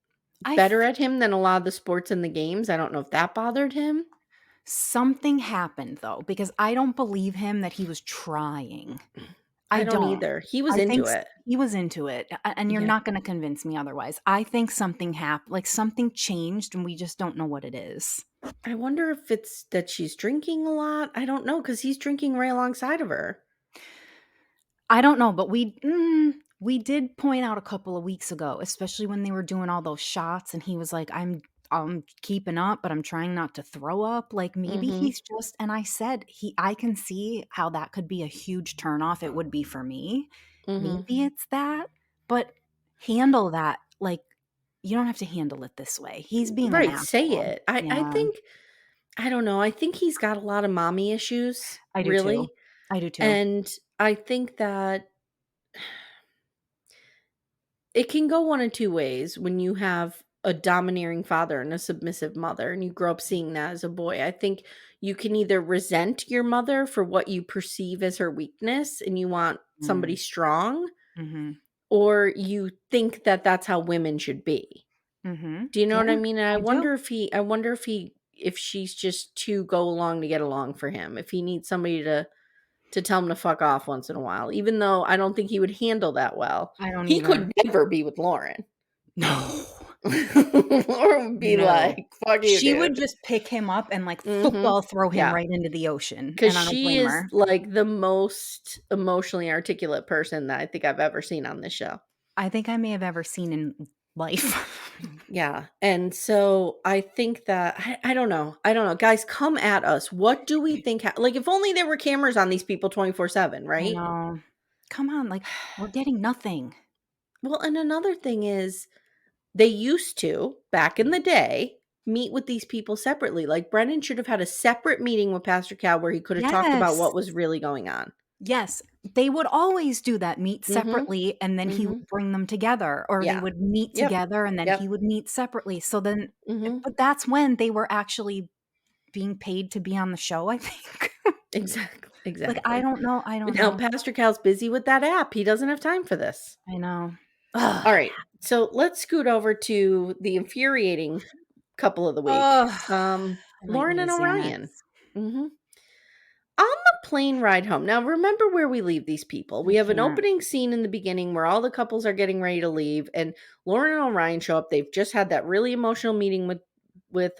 better at him than a lot of the sports and the games. I don't know if that bothered him. Something happened, though, because I don't believe him that he was trying. I don't either. He was I think into it. he was into it, and you're not going to convince me otherwise. I think something happened, like something changed, and we just don't know what it is. I wonder if it's that she's drinking a lot. I don't know, because he's drinking right alongside of her. I don't know, but we did point out a couple of weeks ago, especially when they were doing all those shots, and he was like, I'm keeping up, but I'm trying not to throw up. Like maybe he's just, and I said I can see how that could be a huge turnoff. It would be for me. Maybe it's that, but handle that. Like you don't have to handle it this way. He's being an asshole. Say it. I think, I don't know. I think he's got a lot of mommy issues. I do really. too. I do too. And I think that it can go one of two ways when you have a domineering father and a submissive mother, and you grow up seeing that as a boy. I think you can either resent your mother for what you perceive as her weakness and you want somebody strong, or you think that that's how women should be. Do you know what I mean? And I wonder if she's just too go along to get along for him. If he needs somebody to tell him to fuck off once in a while, even though I don't think he would handle that well. He could never be with Lauren. No. Lauren would be like, fuck you, she dude. would just pick him up and like football throw him right into the ocean. Because she is like the most emotionally articulate person that I think I've ever seen on this show. I think I may have ever seen in life. Yeah. And so I think that, I don't know. Guys, come at us. What do we think? Like, if only there were cameras on these people 24/7, right? I know. Come on. Like, we're getting nothing. Well, and another thing is, they used to, back in the day, meet with these people separately. Like, Brennan should have had a separate meeting with Pastor Cal where he could have talked about what was really going on. Yes. They would always do that, meet separately, and then he would bring them together, or they would meet together and then he would meet separately. So then, but that's when they were actually being paid to be on the show, I think. Exactly. Like, I don't know. Now, Pastor Cal's busy with that app. He doesn't have time for this. I know. All right. So let's scoot over to the infuriating couple of the week. Lauren and Orion. On the plane ride home. Now, remember where we leave these people. We have an opening scene in the beginning where all the couples are getting ready to leave, and Lauren and Orion show up. They've just had that really emotional meeting with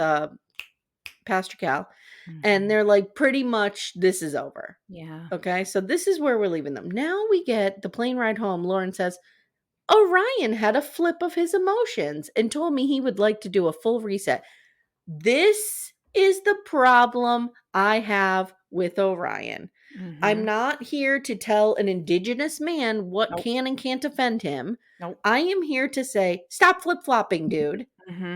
Pastor Cal, and they're like, pretty much, this is over. Yeah. Okay, so this is where we're leaving them. Now we get the plane ride home. Lauren says, Orion had a flip of his emotions and told me he would like to do a full reset. This is the problem I have with Orion. I'm not here to tell an indigenous man what can and can't offend him. I am here to say, stop flip-flopping, dude.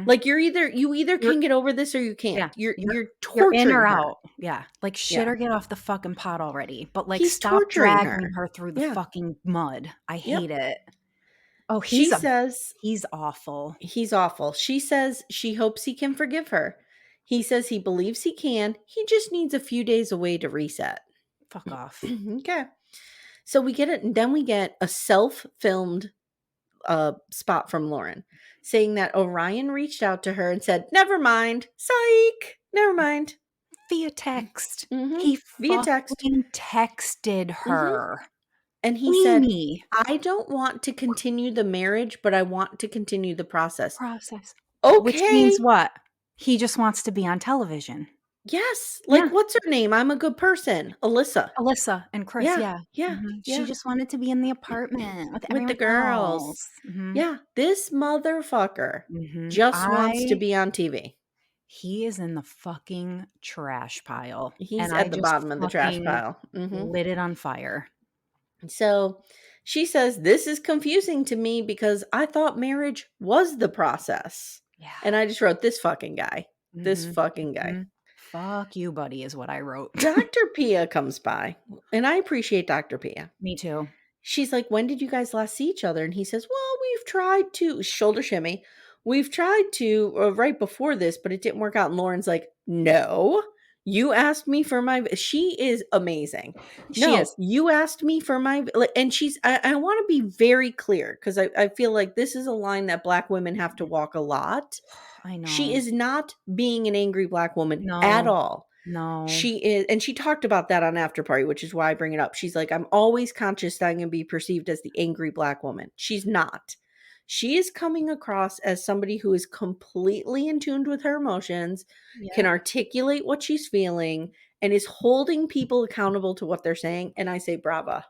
Like, you either can get over this or you can't. Yeah. You're torturing in or her. out. Yeah. Like, shit or get off the fucking pot already. But like, stop dragging her through the fucking mud. I hate it. Oh, he says he's awful. He's awful. She says she hopes he can forgive her. He says he believes he can. He just needs a few days away to reset. Fuck off. Okay. So we get it, and then we get a self-filmed spot from Lauren saying that Orion reached out to her and said, never mind. Psych. Never mind. Via text. He texted her. And he said, I don't want to continue the marriage, but I want to continue the process. Okay. Which means what? He just wants to be on television. Yes. Like, what's her name? I'm a good person. Alyssa and Chris. Yeah. She just wanted to be in the apartment with the girls. Yeah. This motherfucker just wants to be on TV. He is in the fucking trash pile. He's at the bottom of the trash pile. Lit it on fire. So she says, this is confusing to me because I thought marriage was the process. Yeah. And I just wrote, this fucking guy. This fucking guy. Fuck you, buddy, is what I wrote. Dr. Pia comes by, and I appreciate Dr. Pia. Me too. She's like, when did you guys last see each other? And he says, well, we've tried to, shoulder shimmy. We've tried to right before this, but it didn't work out. And Lauren's like, no, you asked me for my, she is amazing. She is. You asked me for my, and she's, I want to be very clear because I feel like this is a line that Black women have to walk a lot. I know. She is not being an angry Black woman at all. No. She is, and she talked about that on After Party, which is why I bring it up. She's like, I'm always conscious that I'm going to be perceived as the angry Black woman. She's not. She is coming across as somebody who is completely in tune with her emotions, can articulate what she's feeling, and is holding people accountable to what they're saying. And I say, brava.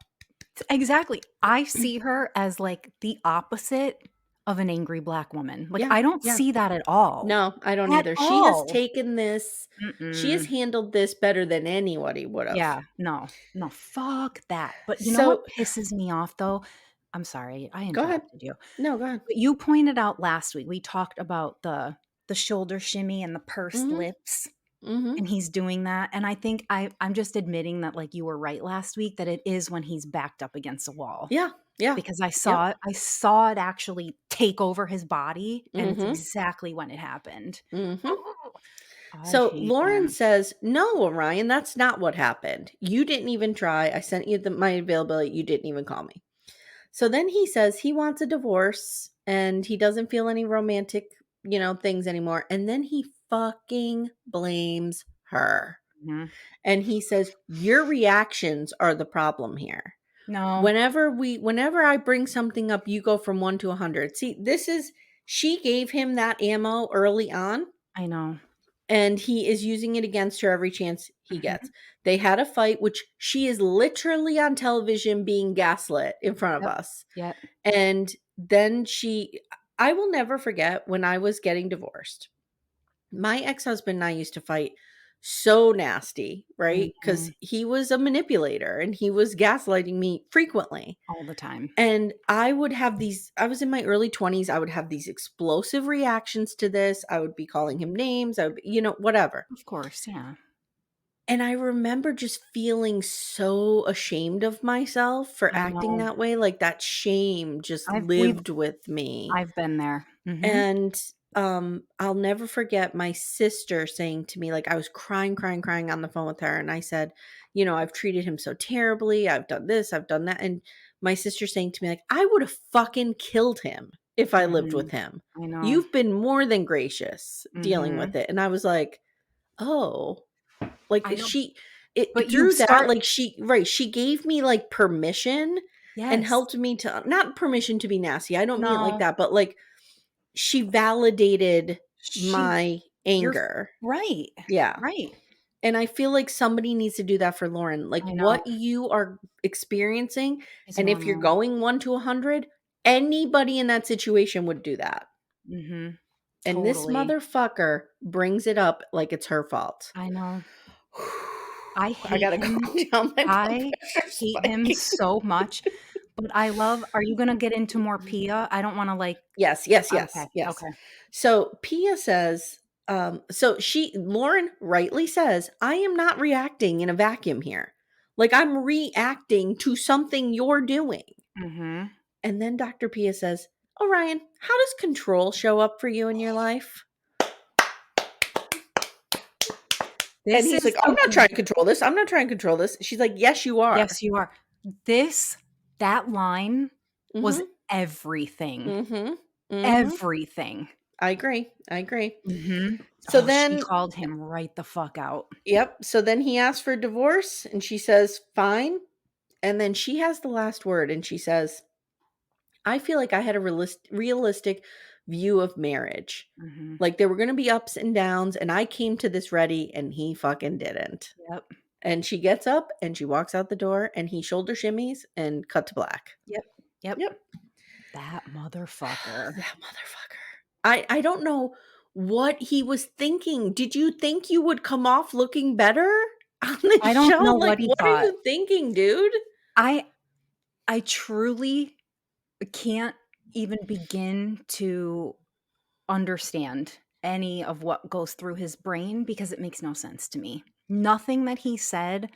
Exactly. I see her as like the opposite of an angry Black woman. Like, Yeah, I don't yeah. see that at all. No, I don't At either. She has all. taken this, she has handled this better than anybody would have. Yeah, no, fuck that. But you know So, what pisses me off though? I'm sorry, I go ahead. interrupted you. No, go ahead. But you pointed out last week, we talked about the shoulder shimmy and the pursed Mhm. lips, Mhm. and he's doing that. And I think I'm just admitting that, like, you were right last week, that it is when he's backed up against a wall. Yeah, yeah. Because I saw it actually take over his body, and it's Mhm. exactly when it happened. Mhm. I So hate Lauren him. says, "No, Orion, that's not what happened. You didn't even try. I sent you my availability. You didn't even call me." So then he says he wants a divorce and he doesn't feel any romantic, things anymore. And then he fucking blames her. Mhm. And he says, "Your reactions are the problem here. No, Whenever I bring something up, you go from 1 to 100." See, she gave him that ammo early on. I know. And he is using it against her every chance he Mhm. gets. They had a fight, which she is literally on television being gaslit in front of Yep. us. Yep. And then I will never forget when I was getting divorced. My ex-husband and I used to fight so nasty, right? Because Mhm. he was a manipulator and he was gaslighting me frequently. All the time. And I was in my early 20s. I would have these explosive reactions to this. I would be calling him names. I would, whatever. Of course, yeah. And I remember just feeling so ashamed of myself for I acting know. that way. Like that shame just lived with me. I've been there. Mhm. And I'll never forget my sister saying to me, like, I was crying, crying, crying on the phone with her. And I said, I've treated him so terribly. I've done this, I've done that. And my sister saying to me, like, I would have fucking killed him if I lived with Mhm. him. I know. You've been more than gracious dealing Mhm. with it. And I was like, oh, like I know. But you through that, start like she gave me like permission and Yes. helped me to, not permission to be nasty. I don't mean it like No. that, but like she validated She my you're anger. right. Yeah. Right. And I feel like somebody needs to do that for Lauren. Like I know. what you are experiencing, It's and if you're normal. going 1 to 100, anybody in that situation would do that. Mhm. And this Totally. motherfucker brings it up like it's her fault. I know. I I hate gotta him. calm down. My blood I pressure's hate him spiking. so much, but are you gonna get into more Pia? I don't wanna, like Yes, yes, yes, okay, yes. okay. So Pia says, Lauren rightly says, I am not reacting in a vacuum here. Like I'm reacting to something you're doing. Mhm. And then Dr. Pia says, Orion, how does control show up for you in your life? And This he's is like, I'm not trying to control this. I'm not trying to control this. She's like, yes, you are. Yes, you are. That line was Mm-hmm. everything. Mm-hmm. Mm-hmm. Everything. I agree. I agree. Mhm. So She then, called him right the fuck out. yep. So then he asks for divorce and she says, fine. And then she has the last word and she says, I feel like I had a realistic view of marriage. Mhm. Like there were going to be ups and downs, and I came to this ready, and he fucking didn't. Yep. And she gets up and she walks out the door, and he shoulder shimmies and cut to black. Yep. Yep. Yep. That motherfucker. That motherfucker. I don't know what he was thinking. Did you think you would come off looking better on the I don't show? know Like, what he what are thought. you thinking, dude? I truly can't even begin to understand any of what goes through his brain because it makes no sense to me. Nothing that he said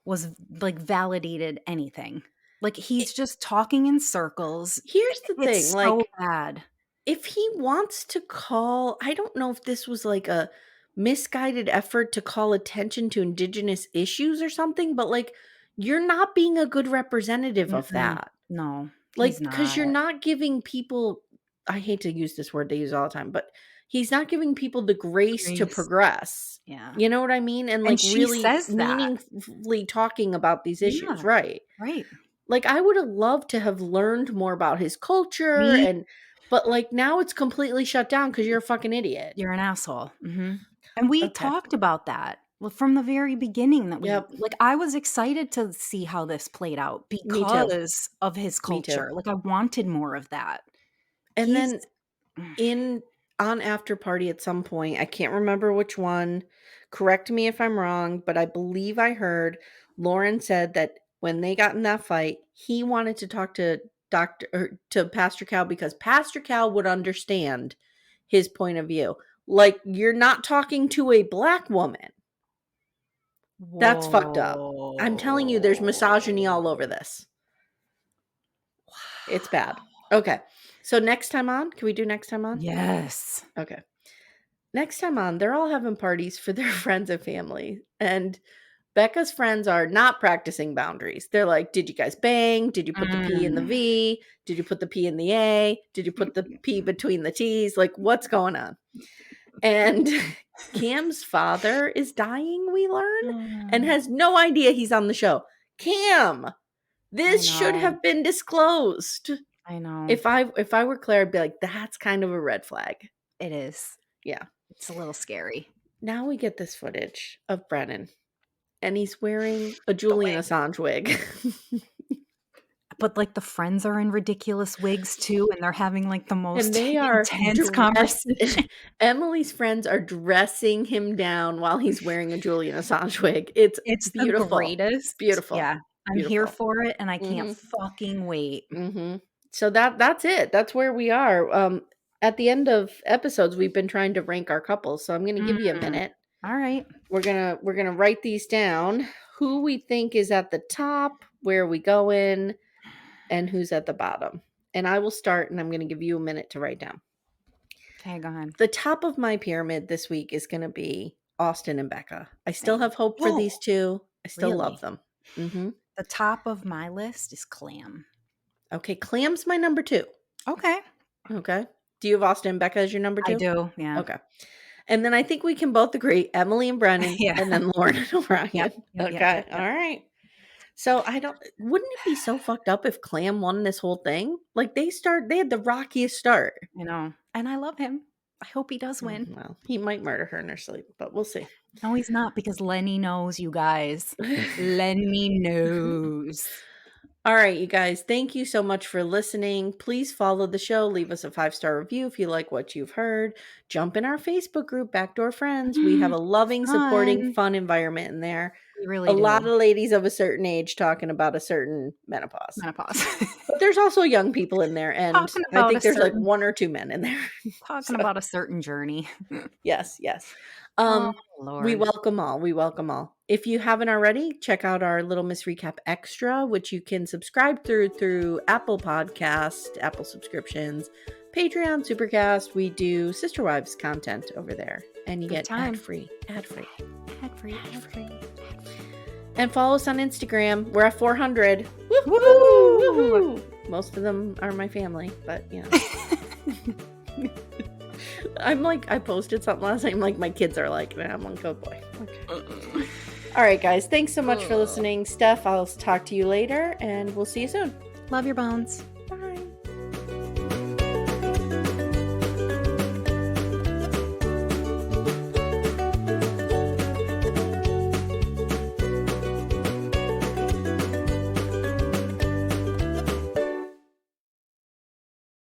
was like validated anything. Like he's just talking in circles. Here's the thing, It's so like, bad. if he wants to call, I don't know if this was like a misguided effort to call attention to indigenous issues or something, but like you're not being a good representative of Mm-mm. that. No, he's Like, because not. you're not giving people, I hate to use this word they use all the time, but he's not giving people the grace to progress. Yeah. You know what I mean? And like she really says that. meaningfully talking about these issues, Yeah. right? Right. Like I would have loved to have learned more about his culture but like now it's completely shut down because you're a fucking idiot. You're an asshole. Mm-hmm. And we talked about that from the very beginning that like I was excited to see how this played out because of his culture. Like I wanted more of that. And then on After Party at some point, I can't remember which one, correct me if I'm wrong, but I believe I heard Lauren said that when they got in that fight, he wanted to talk to Pastor Cal because Pastor Cal would understand his point of view. Like, you're not talking to a black woman. Whoa. That's fucked up. I'm telling you, there's misogyny all over this. Wow. It's bad. Okay. So next time on, can we do next time on? Yes. Okay. Next time on, they're all having parties for their friends and family. And Becca's friends are not practicing boundaries. They're like, did you guys bang? Did you put the P in the V? Did you put the P in the A? Did you put the P between the T's? Like, what's going on? And Cam's father is dying, we learn, and has no idea he's on the show. Cam, this should have been disclosed. I know. If I were Claire, I'd be like, that's kind of a red flag. It is. Yeah. It's a little scary. Now we get this footage of Brennan, and he's wearing a Julian Assange wig. But like the friends are in ridiculous wigs too, and they're having like the most intense conversation. Emily's friends are dressing him down while he's wearing a Julian Assange wig. It's beautiful. The greatest. Beautiful. Yeah. I'm here for it, and I can't fucking wait. Mm-hmm. So that's it. That's where we are. At the end of episodes, we've been trying to rank our couples. So I'm going to give you a minute. All right. We're gonna write these down. Who we think is at the top, where we going, and who's at the bottom. And I will start, and I'm going to give you a minute to write down. Okay, go ahead. The top of my pyramid this week is going to be Austin and Becca. I still have hope for these two. I still love them. Mm-hmm. The top of my list is Clam. Okay, Clam's my number 2. Okay. Do you have Austin and Becca as your number 2? I do, yeah. Okay. And then I think we can both agree Emily and Brennan, and then Lauren and Orion. Yep. Okay, all right. So wouldn't it be so fucked up if Clam won this whole thing? Like they had the rockiest start. I know. And I love him. I hope he does win. Well, he might murder her in her sleep, but we'll see. No, he's not, because Lenny knows, you guys. Lenny knows. All right, you guys, thank you so much for listening. Please follow the show. Leave us a 5-star review if you like what you've heard. Jump in our Facebook group, Backdoor Friends. We have a loving, supporting, fun environment in there. We really do. A lot of ladies of a certain age talking about a certain menopause. But there's also young people in there, and I think there's like 1 or 2 men in there. Talking about a certain journey. Yes. Lord. We welcome all. If you haven't already, check out our Little Miss Recap Extra, which you can subscribe through Apple Podcast, Apple subscriptions, Patreon, Supercast. We do Sister Wives content over there, and you get ad-free. And follow us on Instagram. We're at 400. Woo-hoo! Most of them are my family, but you know. I'm like, I posted something last night. I'm like, my kids are like, nah, I'm like, oh boy. Okay. All right, guys. Thanks so much for listening. Steph, I'll talk to you later, and we'll see you soon. Love your bones.